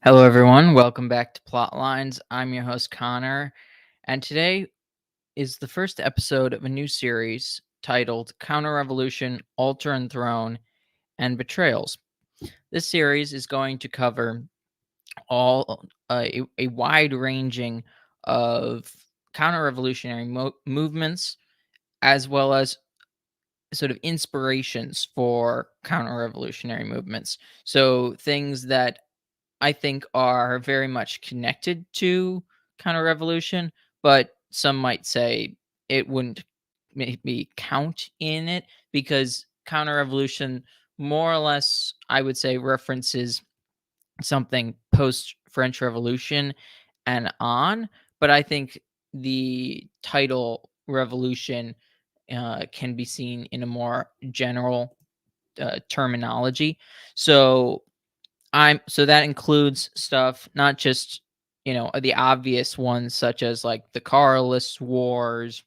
Hello, everyone. Welcome back to Plotlines. I'm your host, Connor, and today is the first episode of a new series titled Counterrevolution, Altar and Throne, and Betrayals. This series is going to cover a wide-ranging of counter-revolutionary movements, as well as sort of inspirations for counter-revolutionary movements. So things that I think are very much connected to counter-revolution, but some might say it wouldn't maybe count in it because counter-revolution more or less, I would say, references something post-French Revolution and on. But I think the title revolution can be seen in a more general terminology. So so that includes stuff not just, the obvious ones such as like the Carlist Wars,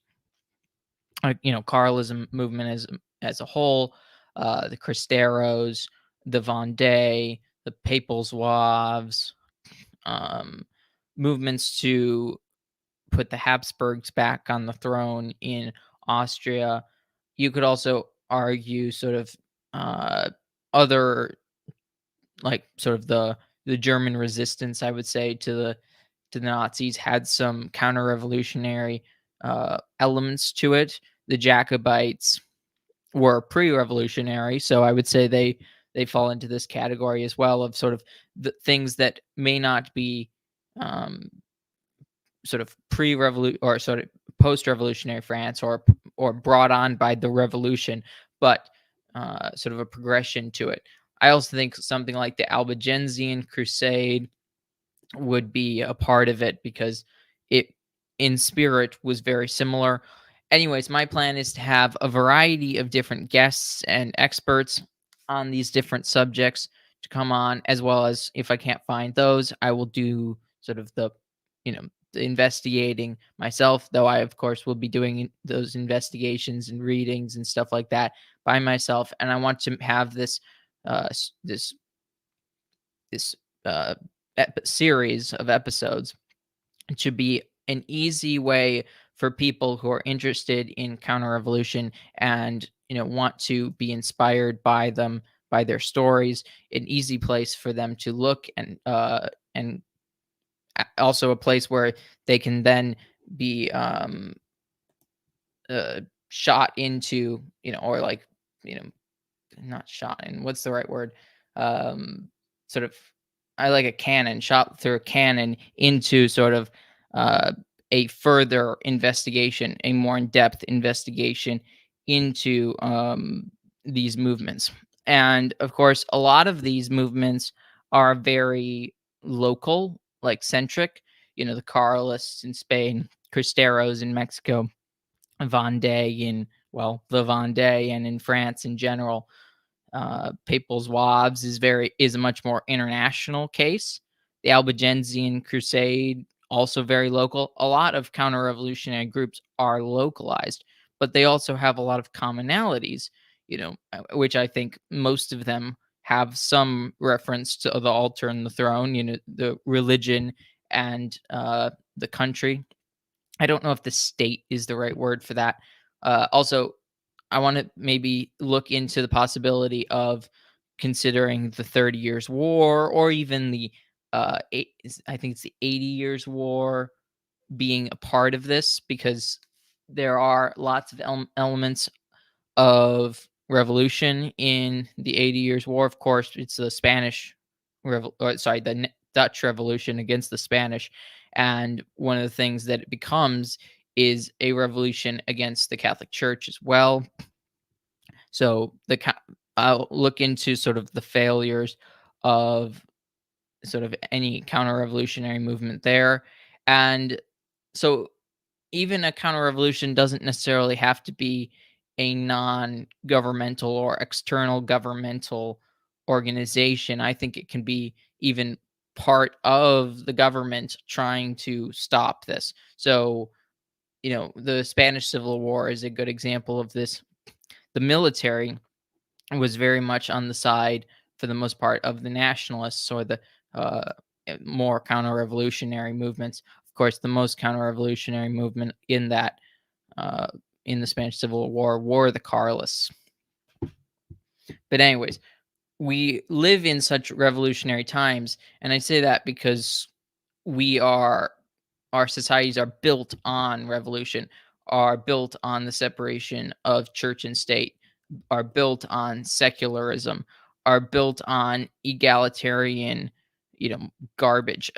Carlism movement as a whole, the Cristeros, the Vendée, the Papal Zouaves, um, movements to put the Habsburgs back on the throne in Austria. You could also argue sort of other like sort of the German resistance, I would say, to the Nazis had some counter-revolutionary elements to it. The Jacobites were pre-revolutionary, so I would say they fall into this category as well of sort of the things that may not be um, sort of pre-revolution or sort of post-revolutionary France or brought on by the revolution, but sort of a progression to it. I also think something like the Albigensian Crusade would be a part of it because it in spirit was very similar. Anyways, my plan is to have a variety of different guests and experts on these different subjects to come on, as well as if I can't find those, I will do sort of the investigating myself, though I of course will be doing those investigations and readings and stuff like that by myself. And I want to have this uh s- this this uh series of episodes to be an easy way for people who are interested in counter revolution and want to be inspired by them, by their stories, an easy place for them to look and also a place where they can then be shot into, or like, you know not shot in, what's the right word, um sort of, I like a cannon, shot through a cannon into sort of uh a further investigation, a more in-depth investigation into these movements. And of course a lot of these movements are very local, like centric, the Carlists in Spain, Cristeros in Mexico, Vendée in, well, the Vendée, and in France in general. Papal Zouaves is a much more international case. The Albigensian Crusade, also very local. A lot of counter-revolutionary groups are localized, but they also have a lot of commonalities, which I think most of them have some reference to the altar and the throne, the religion and the country. I don't know if the state is the right word for that. Also, I want to maybe look into the possibility of considering the 30 Years' War or even I think it's the 80 Years' War being a part of this because there are lots of elements of revolution in the 80 Years' War. Of course, it's the Dutch Revolution against the Spanish. And one of the things that it becomes is a revolution against the Catholic Church as well. So I'll look into sort of the failures of sort of any counter-revolutionary movement there. And so even a counter-revolution doesn't necessarily have to be a non-governmental or external governmental organization. I think it can be even part of the government trying to stop this. So, the Spanish Civil War is a good example of this. The military was very much on the side, for the most part, of the nationalists or uh, more counter-revolutionary movements. Of course, the most counter-revolutionary movement uh, in the Spanish Civil War were the Carlists. But anyways, we live in such revolutionary times, and I say that because we are our societies are built on revolution, are built on the separation of church and state, are built on secularism, are built on egalitarian, garbage.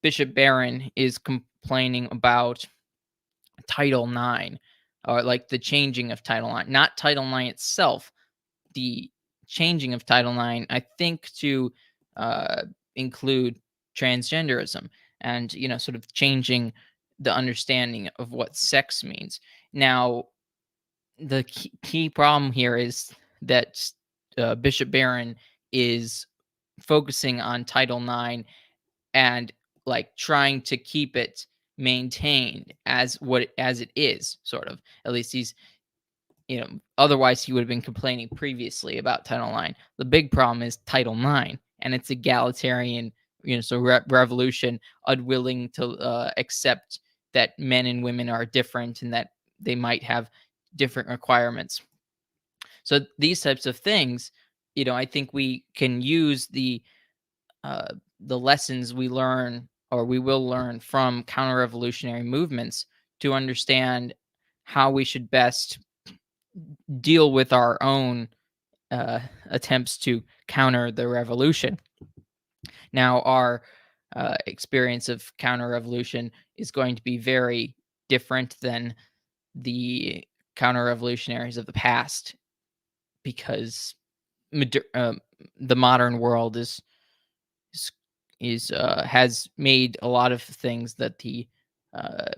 Bishop Barron is complaining about Title IX, or like the changing of Title IX, not Title IX itself, the changing of Title IX, I think, to uh, include transgenderism and, sort of changing the understanding of what sex means. Now, the key problem here is that Bishop Barron is focusing on Title IX and like trying to keep it maintained as it is, sort of. At least he's otherwise he would have been complaining previously about Title IX. The big problem is Title IX and its egalitarian, revolution, unwilling to accept that men and women are different and that they might have different requirements. So these types of things, I think we can use the lessons we learn or we will learn from counter-revolutionary movements to understand how we should best deal with our own attempts to counter the revolution. Now, our experience of counter revolution is going to be very different than the counter revolutionaries of the past because the modern world has made a lot of things that the uh,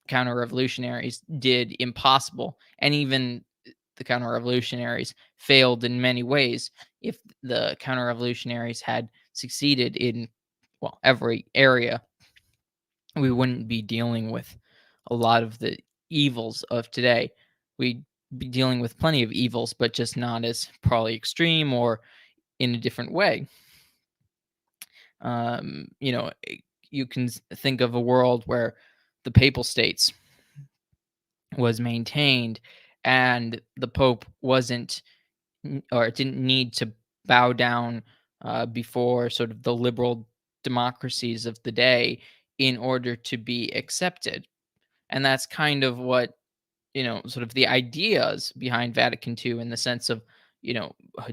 counter revolutionaries did impossible, and even the counter revolutionaries failed in many ways. If the counter revolutionaries had succeeded in, well, every area, we wouldn't be dealing with a lot of the evils of today. We'd be dealing with plenty of evils, but just not as probably extreme or in a different way. Um, you know, you can think of a world where the papal states was maintained and the Pope wasn't or didn't need to bow down before sort of the liberal democracies of the day in order to be accepted. And that's kind of what, sort of the ideas behind Vatican II in the sense of,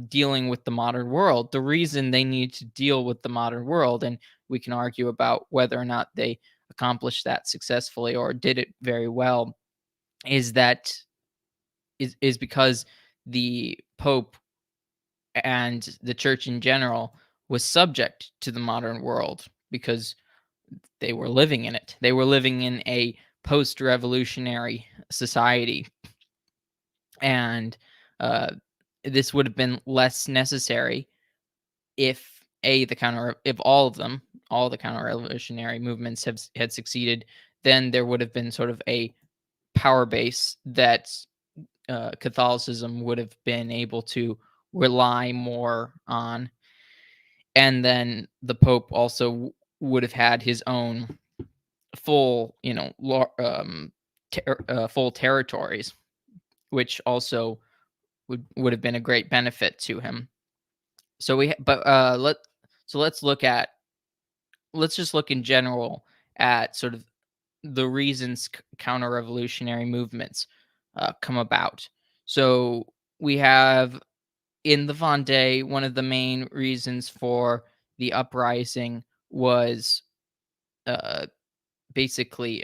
dealing with the modern world. The reason they need to deal with the modern world, and we can argue about whether or not they accomplished that successfully or did it very well, is that is because the Pope and the church in general was subject to the modern world because they were living in it. They were living in a post-revolutionary society, and uh, this would have been less necessary if if all of them, all the counter-revolutionary movements had succeeded. Then there would have been sort of a power base that Catholicism would have been able to rely more on, and then the Pope also would have had his own full, full territories, which also would have been a great benefit to him. So let's let's just look in general at sort of the reasons counter-revolutionary movements come about. So we have in the Vendée, one of the main reasons for the uprising was uh, basically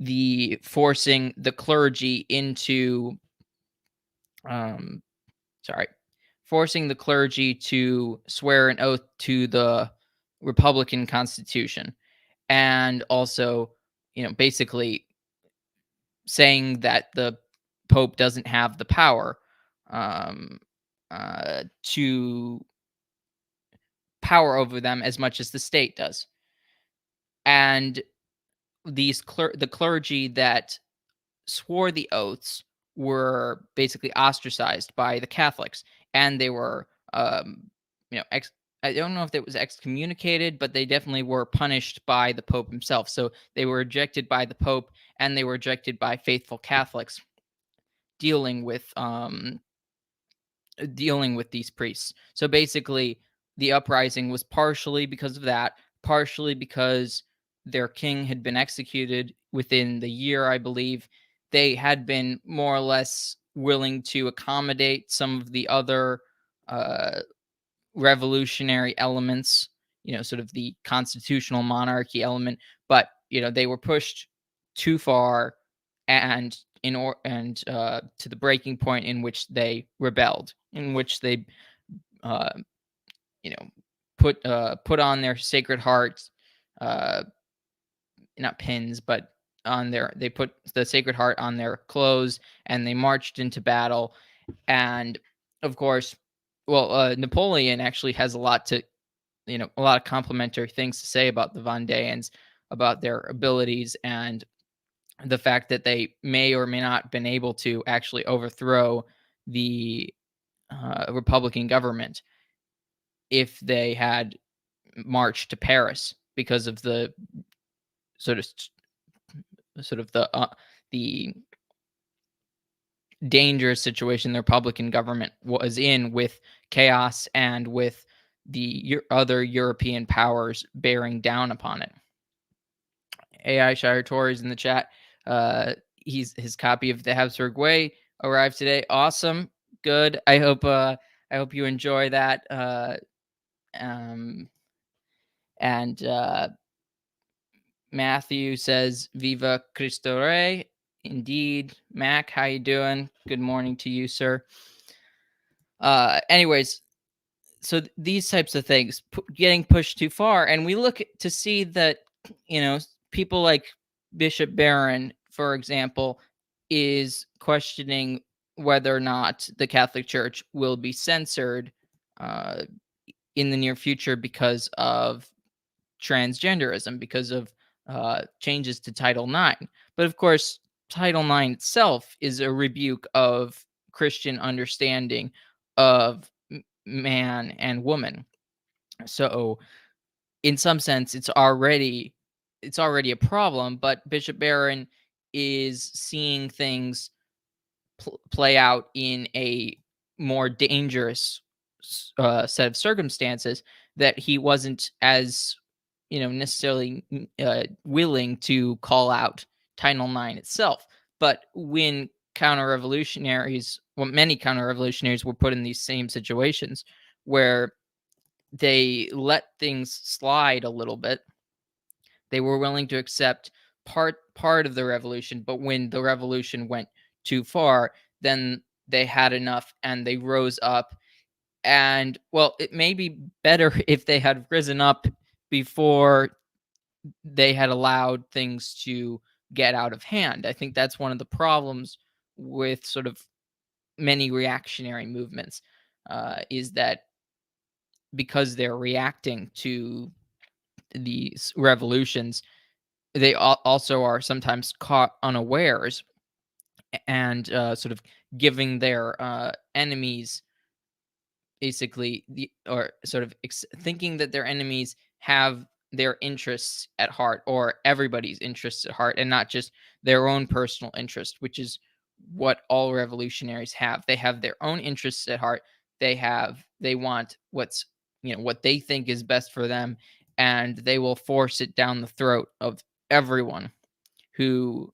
the forcing the clergy into um, sorry, forcing the clergy to swear an oath to the Republican Constitution, and also, basically saying that the Pope doesn't have the power um, to power over them as much as the state does. And the clergy that swore the oaths were basically ostracized by the Catholics, and they were, I don't know if it was excommunicated, but they definitely were punished by the Pope himself. So they were ejected by the Pope, and they were ejected by faithful Catholics dealing with these priests. So basically, the uprising was partially because of that, partially because their king had been executed within the year, I believe. They had been more or less willing to accommodate some of the other uh, revolutionary elements, sort of the constitutional monarchy element, but they were pushed too far, and to the breaking point in which they rebelled, in which they uh, you know put on their sacred hearts, uh, not pins, but they put the sacred heart on their clothes, and they marched into battle. And of course, well, Napoleon actually has a lot of complimentary things to say about the Vendéans, about their abilities, and the fact that they may or may not been able to actually overthrow the Republican government if they had marched to Paris, because of the sort of the dangerous situation the Republican government was in, with chaos and with the other European powers bearing down upon it. AI Shire Tories in the chat. His copy of the Habsburg Way arrived today. Awesome, good. I hope you enjoy that. Um, and Matthew says, "Viva Cristo Rey." Indeed, Mac, how you doing? Good morning to you, sir. Anyways, so these types of things getting pushed too far, and we look to see that people like Bishop Barron, for example, is questioning whether or not the Catholic Church will be censored uh, in the near future because of transgenderism, because of changes to Title IX. But of course, Title IX itself is a rebuke of Christian understanding of man and woman. So in some sense, it's already a problem. But Bishop Barron is seeing things play out in a more dangerous set of circumstances that he wasn't as necessarily willing to call out Title IX itself. But when many counter-revolutionaries were put in these same situations where they let things slide a little bit. They were willing to accept part of the revolution, but when the revolution went too far, then they had enough and they rose up. And well, it may be better if they had risen up before they had allowed things to get out of hand. I think that's one of the problems with sort of many reactionary movements, is that because they're reacting to these revolutions, they also are sometimes caught unawares, and sort of giving their enemies basically or sort of thinking that their enemies have their interests at heart, or everybody's interests at heart, and not just their own personal interest, which is what all revolutionaries have. They have their own interests at heart. They want what they think is best for them, and they will force it down the throat of everyone who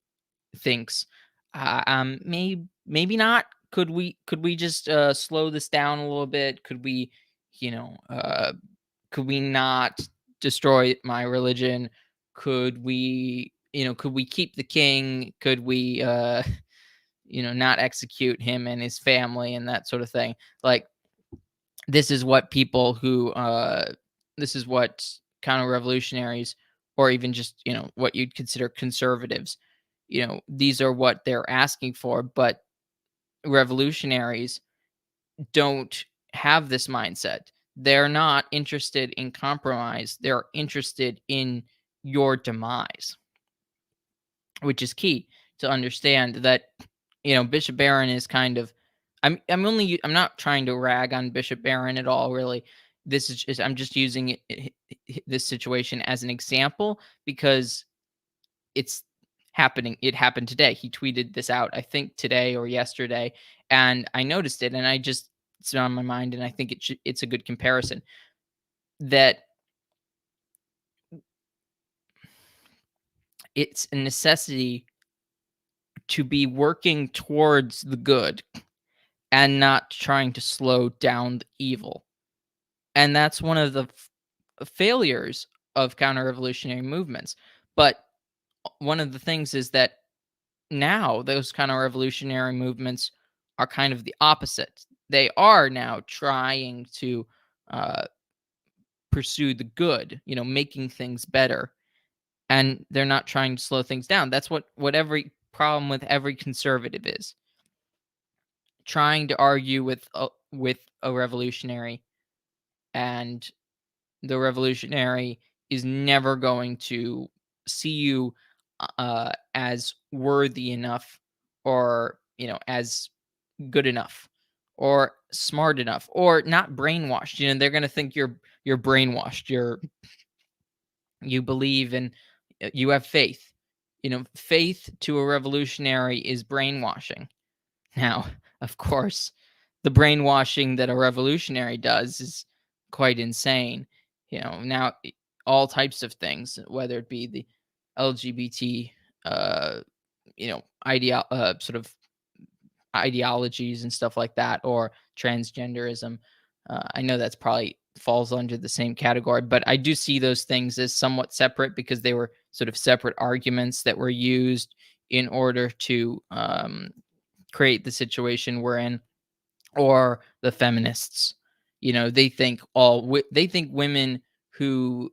thinks, maybe not. Could we just slow this down a little bit? You know, uh, could we not destroy my religion? Could we keep the king? Could we, not execute him and his family and that sort of thing? Like, this is what people who, this is what counter-revolutionaries, or even just, what you'd consider conservatives, these are what they're asking for. But revolutionaries don't have this mindset. They're not interested in compromise. They're interested in your demise, which is key to understand that, Bishop Barron is kind of, I'm not trying to rag on Bishop Barron at all, really. this is just, I'm just using this situation as an example because it's happening. It happened today. He tweeted this out, I think today or yesterday, and I noticed it, and I just, it's on my mind, and I think it's a good comparison that it's a necessity to be working towards the good and not trying to slow down the evil. And that's one of the failures of counter-revolutionary movements. But one of the things is that now those counter-revolutionary movements are kind of the opposite. They are now trying to uh, pursue the good, making things better, and they're not trying to slow things down. That's what every problem with every conservative is, trying to argue with a revolutionary, and the revolutionary is never going to see you as worthy enough, or as good enough, or smart enough, or not brainwashed. They're going to think you're brainwashed. You believe in, you have faith. Faith to a revolutionary is brainwashing. Now, of course, the brainwashing that a revolutionary does is quite insane. Now, all types of things, whether it be the LGBT, uh, sort of ideologies and stuff like that, or transgenderism. I know that's probably falls under the same category, but I do see those things as somewhat separate because they were sort of separate arguments that were used in order to create the situation we're in. Or the feminists, they think women who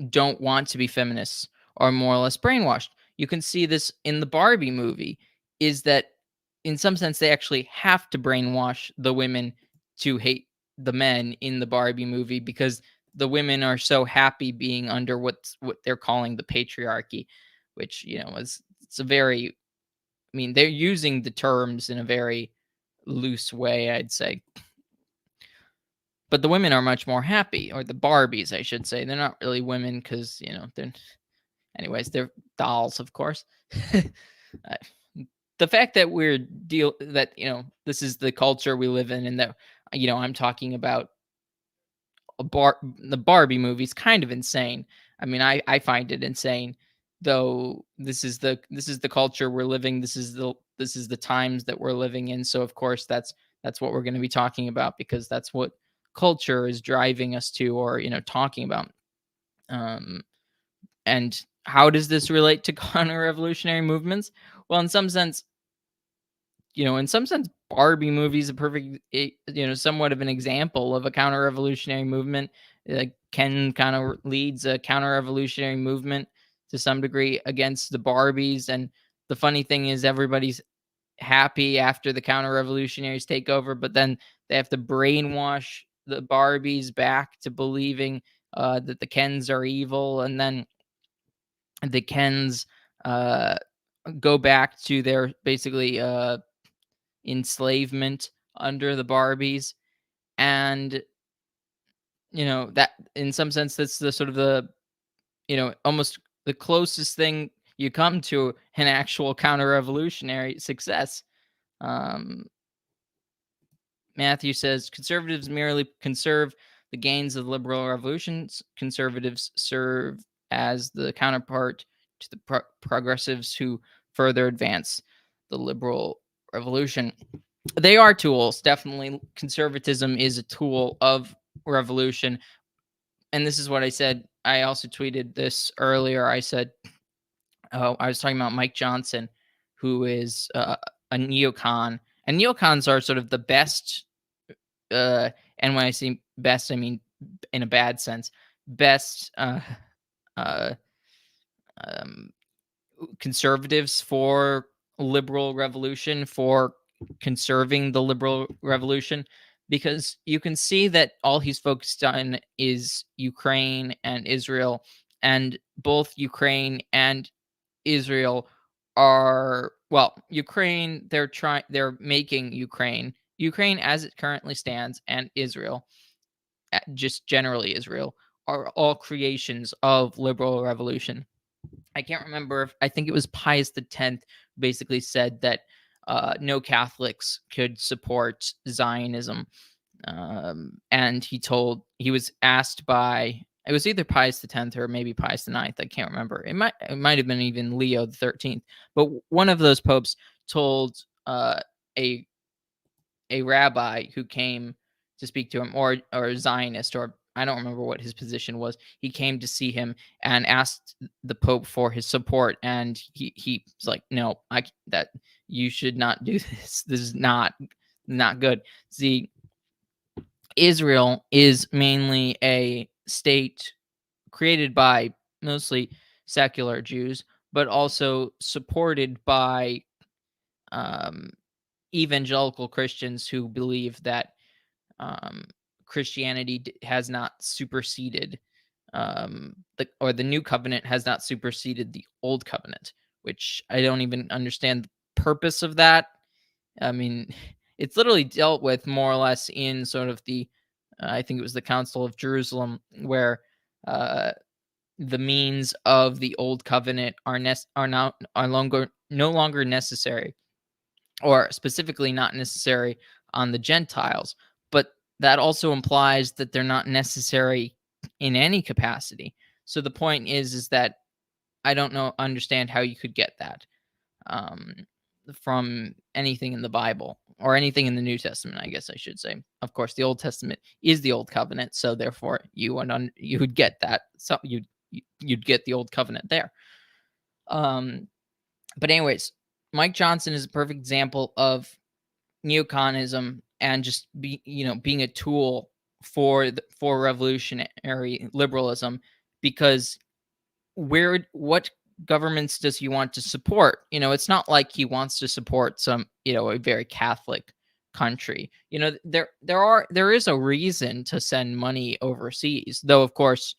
don't want to be feminists are more or less brainwashed. You can see this in the Barbie movie, is that in some sense they actually have to brainwash the women to hate the men in the Barbie movie, because the women are so happy being under what they're calling the patriarchy, which is, it's a very, I mean, they're using the terms in a very loose way, I'd say. But the women are much more happy, or the Barbies, I should say. They're not really women because, they're dolls, of course. Uh, the fact that this is the culture we live in, and that, I'm talking about the Barbie movie is kind of insane. I mean, I find it insane, though. This is the culture we're living. This is the times that we're living in. So of course that's what we're going to be talking about, because that's what culture is driving us to, or talking about. Um, and how does this relate to counter-revolutionary movements? Well, in some sense, Barbie movie is a perfect, somewhat of an example of a counter-revolutionary movement. Ken kind of leads a counter-revolutionary movement to some degree against the Barbies, and the funny thing is everybody's happy after the counter-revolutionaries take over, but then they have to brainwash the Barbies back to believing that the Kens are evil, and then the Kens uh, go back to their basically enslavement under the Barbies. And that in some sense that's the sort of the almost the closest thing you come to an actual counter-revolutionary success. um Matthew says conservatives merely conserve the gains of the liberal revolutions. Conservatives serve as the counterpart to the progressives who further advance the liberal revolution. They are tools. Definitely, conservatism is a tool of revolution. And this is what I said. I also tweeted this earlier. I said, I was talking about Mike Johnson, who is a neocon. And neocons are sort of the best. And when I say best, I mean in a bad sense. Best uh, um, conservatives for liberal revolution, for conserving the liberal revolution, because you can see that all he's focused on is Ukraine and Israel, and both Ukraine and Israel are, well, Ukraine, they're making Ukraine as it currently stands, and Israel just generally Israel, are all creations of liberal revolution. I can't remember if I think it was Pius X basically said that no Catholics could support Zionism. And he was asked by, it was either Pius X or maybe Pius IX. I can't remember. It might have been even Leo the 13th. But one of those popes told a a rabbi who came to speak to him, or a Zionist, or I don't remember what his position was. He came to see him and asked the Pope for his support, and he was like, "No, that you should not do this. This is not good." See, Israel is mainly a state created by mostly secular Jews, but also supported by um, evangelical Christians who believe that um, Christianity has not superseded the new covenant has not superseded the old covenant, which I don't even understand the purpose of that. I mean, it's literally dealt with more or less in sort of I think it was the Council of Jerusalem, where uh, the means of the old covenant are no longer necessary, or specifically not necessary on the Gentiles. But that also implies that they're not necessary in any capacity. So the point is that I don't understand how you could get that um, from anything in the Bible or anything in the New Testament, I guess I should say. Of course, the Old Testament is the Old Covenant, so therefore you would get that. So you'd get the Old Covenant there. But anyways, Mike Johnson is a perfect example of neoconism and just being a tool for revolutionary liberalism, because what governments does he want to support? It's not like he wants to support some a very Catholic country. There is a reason to send money overseas, though of course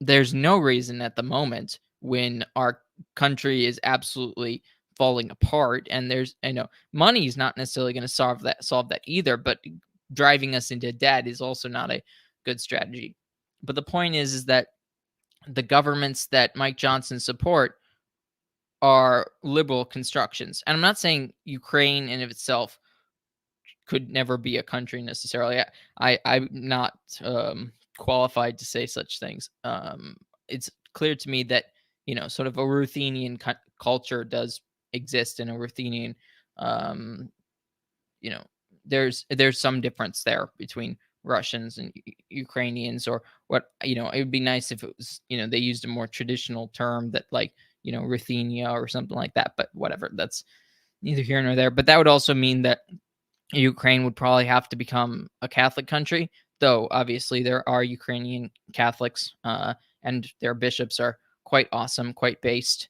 there's no reason at the moment when our country is absolutely falling apart, and there's money is not necessarily going to solve that either, but driving us into debt is also not a good strategy. But the point is that the governments that Mike Johnson support are liberal constructions. And I'm not saying Ukraine in of itself could never be a country necessarily. I'm not qualified to say such things. It's clear to me that sort of a Ruthenian culture does exist, and a Ruthenian, um, you know, there's some difference there between Russians and Ukrainians, or what it would be nice if it was they used a more traditional term that, like, Ruthenia or something like that. But whatever, that's neither here nor there. But that would also mean that Ukraine would probably have to become a Catholic country, though obviously there are Ukrainian Catholics, and their bishops are quite awesome, quite based.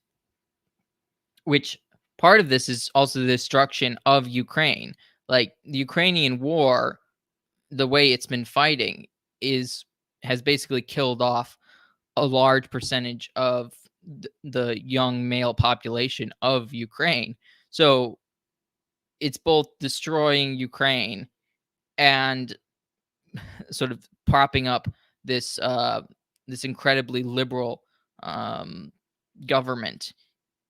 Which part of this is also the destruction of Ukraine. Like, the Ukrainian war, the way it's been fighting has basically killed off a large percentage of the young male population of Ukraine. So it's both destroying Ukraine and sort of propping up this incredibly liberal um, government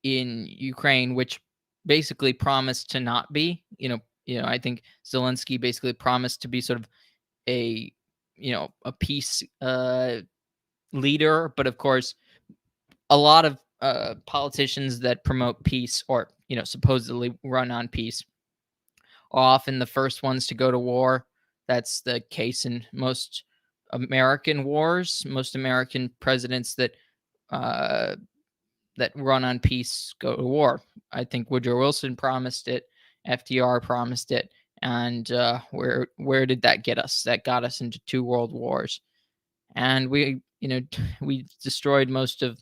in Ukraine, which basically promised to not be. I think Zelensky basically promised to be sort of a a peace leader, but of course, a lot of politicians that promote peace, or supposedly run on peace, are often the first ones to go to war. That's the case in most American wars. Most American presidents uh, that run on peace go to war. I think Woodrow Wilson promised it, FDR promised it, and where did that get us? That got us into 2 world wars, and we destroyed most of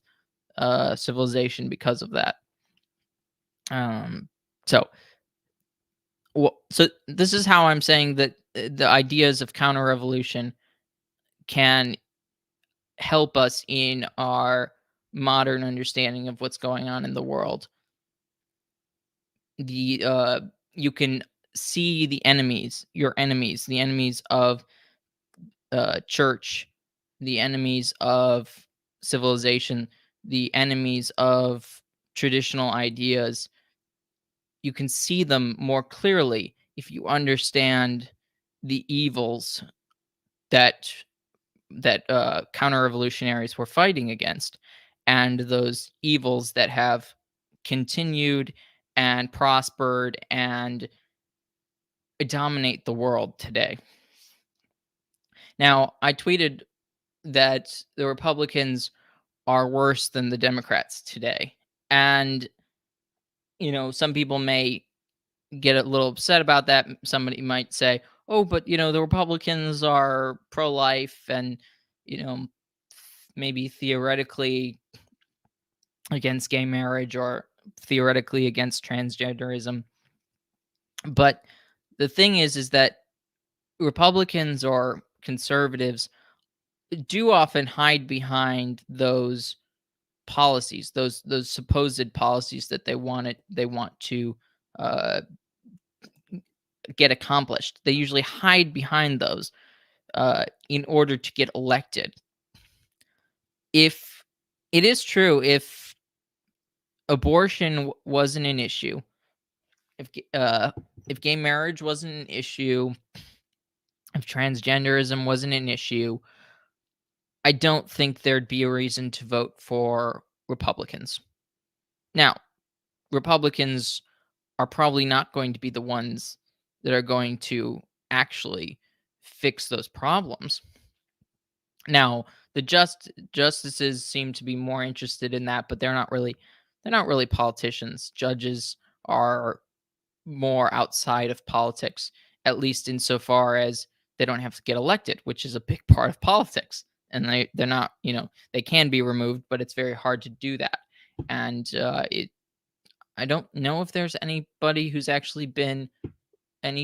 civilization because of that. So so this is how I'm saying that the ideas of counter-revolution can help us in our modern understanding of what's going on in the world. You can see the enemies, the enemies of church, the enemies of civilization, the enemies of traditional ideas, you can see them more clearly if you understand the evils that counter-revolutionaries were fighting against, and those evils that have continued and prospered and dominate the world today. Now, I tweeted that the Republicans are worse than the Democrats today. And, some people may get a little upset about that. Somebody might say, oh, but, the Republicans are pro life and, you know, maybe theoretically against gay marriage or theoretically against transgenderism. But the thing is that Republicans or conservatives do often hide behind those policies, those supposed policies that they want to uh, get accomplished. They usually hide behind those in order to get elected. If it is true, if abortion wasn't an issue, if gay marriage wasn't an issue, if transgenderism wasn't an issue, I don't think there'd be a reason to vote for Republicans. Now, Republicans are probably not going to be the ones that are going to actually fix those problems. Now, the justices seem to be more interested in that, but they're not really politicians. Judges are more outside of politics, at least insofar as they don't have to get elected, which is a big part of politics. And they're not, they can be removed, but it's very hard to do that. And I don't know if there's any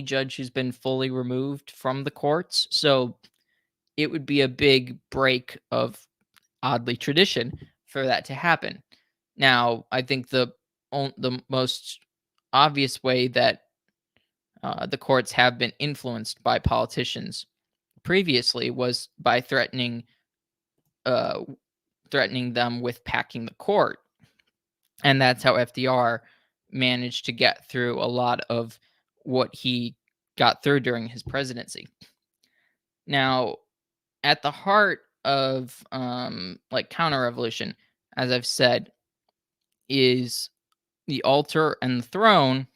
judge who's been fully removed from the courts. So it would be a big break of oddly tradition for that to happen. Now, I think the most obvious way that the courts have been influenced by politicians previously was by uh, threatening them with packing the court, and that's how FDR managed to get through a lot of what he got through during his presidency. Now, at the heart of like counter-revolution, as I've said, is the altar and the throne.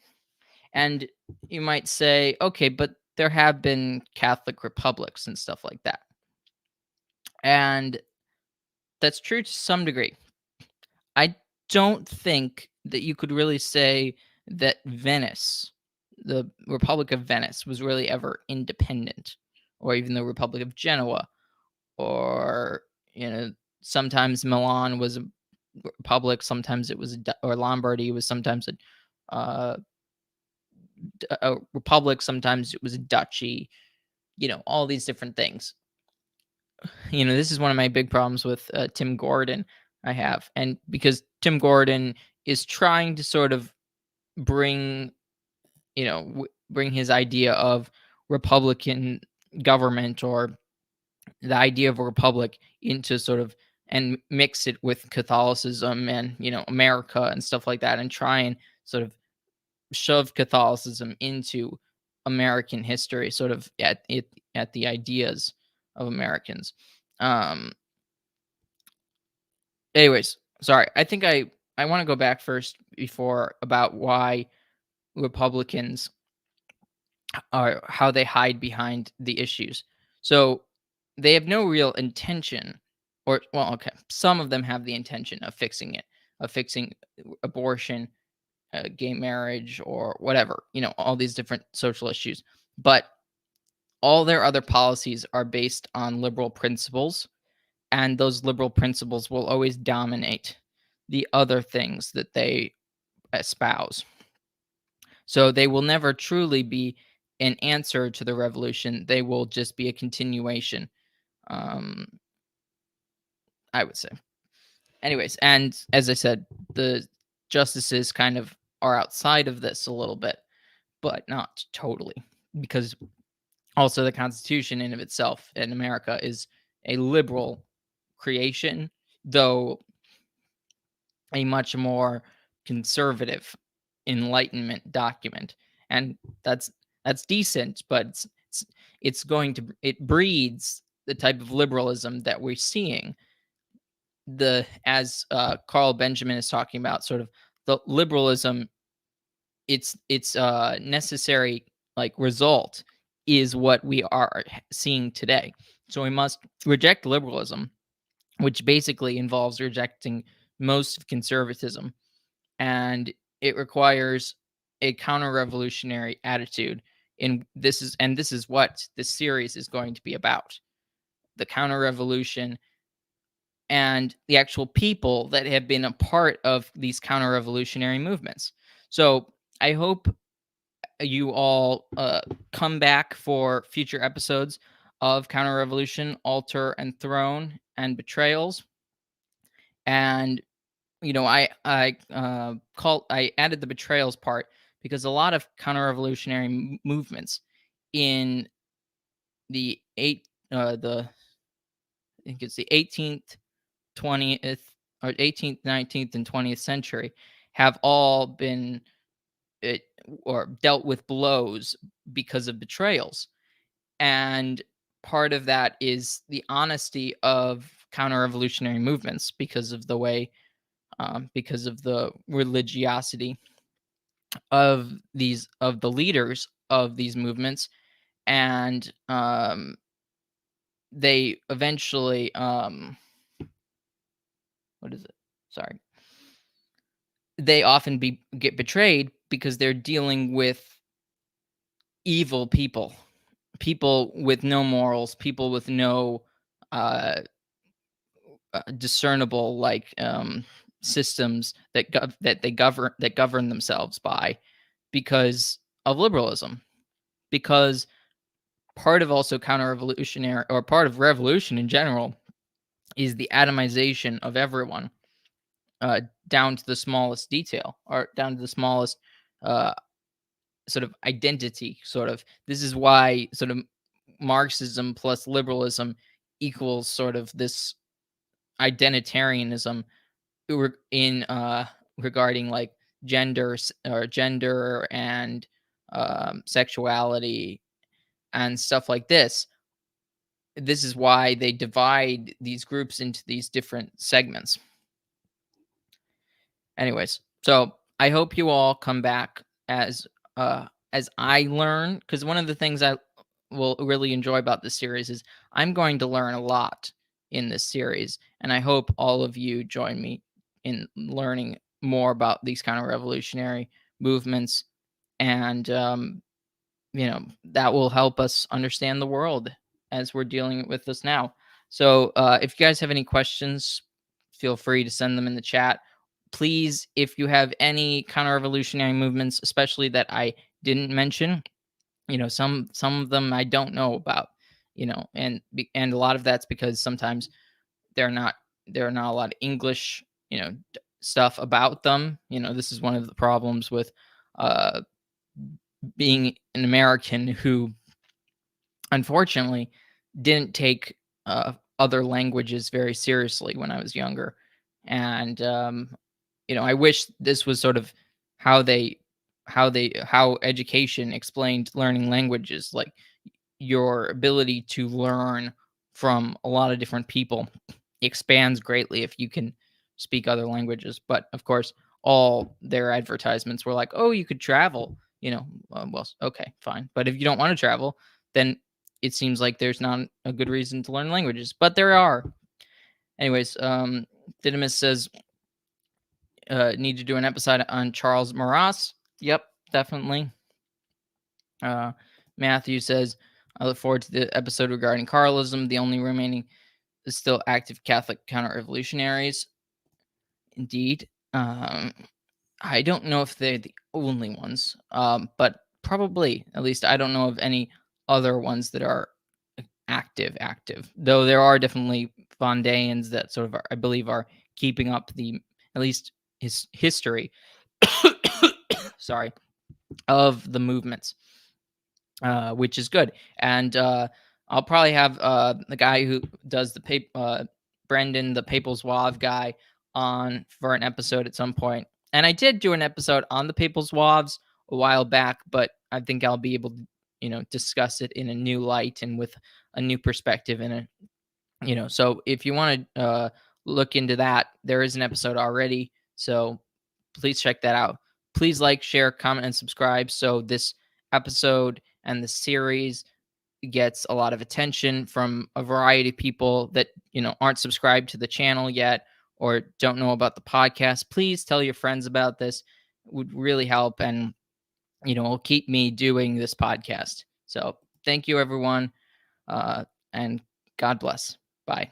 And you might say, okay, but there have been Catholic republics and stuff like that. And that's true to some degree. I don't think that you could really say that Venice, the Republic of Venice, was really ever independent, or even the Republic of Genoa, or sometimes Milan was a republic, sometimes it was or Lombardy was sometimes uh, a republic, sometimes it was a duchy. All these different things. This is one of my big problems with Tim Gordon I have, and because Tim Gordon is trying to sort of bring bring his idea of republican government, or the idea of a republic, into sort of and mix it with Catholicism and America and stuff like that, and try and sort of shove Catholicism into American history, sort of at the ideas of Americans. Um, Anyways, sorry. I think I want to go back first before about why Republicans are how they hide behind the issues. So they have no real intention, or well, okay, some of them have the intention of fixing it, of fixing abortion, gay marriage, or whatever, all these different social issues. But all their other policies are based on liberal principles, and those liberal principles will always dominate the other things that they espouse. So they will never truly be an answer to the revolution. They will just be a continuation, um, I would say. Anyways, and as I said, the justices kind of are outside of this a little bit, but not totally, because Also, the Constitution in of itself in America is a liberal creation, though a much more conservative Enlightenment document, and that's that's decent, but it's going to it breeds the type of liberalism that we're seeing. The as Carl Benjamin is talking about, sort of the liberalism, its necessary like result is what we are seeing today. So we must reject liberalism, which basically involves rejecting most of conservatism, and it requires a counter-revolutionary attitude. This is what this series is going to be about: the counter-revolution and the actual people that have been a part of these counter-revolutionary movements. So I hope you all come back for future episodes of Counter-Revolution, Altar and Throne, and Betrayals. And I added the Betrayals part because a lot of counter-revolutionary movements in the I think it's the 18th, 20th, or 18th, 19th, and 20th century have all been it or dealt with blows because of betrayals. And part of that is the honesty of counter-revolutionary movements because of the way because of the religiosity of the leaders of these movements. And they eventually what is it sorry they often get betrayed because they're dealing with evil people with no morals, people with no uh, discernible systems that govern themselves by, because of liberalism. Because part of also counter-revolutionary, or part of revolution in general, is the atomization of everyone, uh, down to the smallest detail, or down to the smallest uh, sort of identity. Sort of this is why sort of Marxism plus liberalism equals sort of this identitarianism in regarding like gender and sexuality and stuff like this. This is why they divide these groups into these different segments. Anyways, so I hope you all come back as I learn, because one of the things I will really enjoy about this series is I'm going to learn a lot in this series, and I hope all of you join me in learning more about these kind of revolutionary movements. And that will help us understand the world as we're dealing with this now. So if you guys have any questions, feel free to send them in the chat. Please, if you have any counter-revolutionary movements, especially that I didn't mention, some of them I don't know about, and a lot of that's because sometimes they're not there are not a lot of English, stuff about them. This is one of the problems with uh, being an American who unfortunately didn't take other languages very seriously when I was younger. And I wish this was sort of how how education explained learning languages, like your ability to learn from a lot of different people expands greatly if you can speak other languages. But of course, all their advertisements were like, "Oh, you could travel." Well, okay, fine. But if you don't want to travel, then it seems like there's not a good reason to learn languages. But there are. Anyways, Didymus says, need to do an episode on Charles Maurras. Yep, definitely. Matthew says, I look forward to the episode regarding Carlism. The only remaining is still active Catholic counter-revolutionaries. Indeed. I don't know if they're the only ones, but probably. At least I don't know of any other ones that are active. Though there are definitely Vendéans that sort of I believe are keeping up the at least his history sorry, of the movements. which is good. And I'll probably have the guy who does Brendan, the Papal Zouave guy, on for an episode at some point. And I did do an episode on the Papal Zouaves a while back, but I think I'll be able to, discuss it in a new light and with a new perspective in it. So if you want to look into that, there is an episode already. So please check that out. Please like, share, comment, and subscribe so this episode and the series gets a lot of attention from a variety of people that aren't subscribed to the channel yet or don't know about the podcast. Please tell your friends about this. It would really help, and will keep me doing this podcast. So thank you, everyone, and God bless. Bye.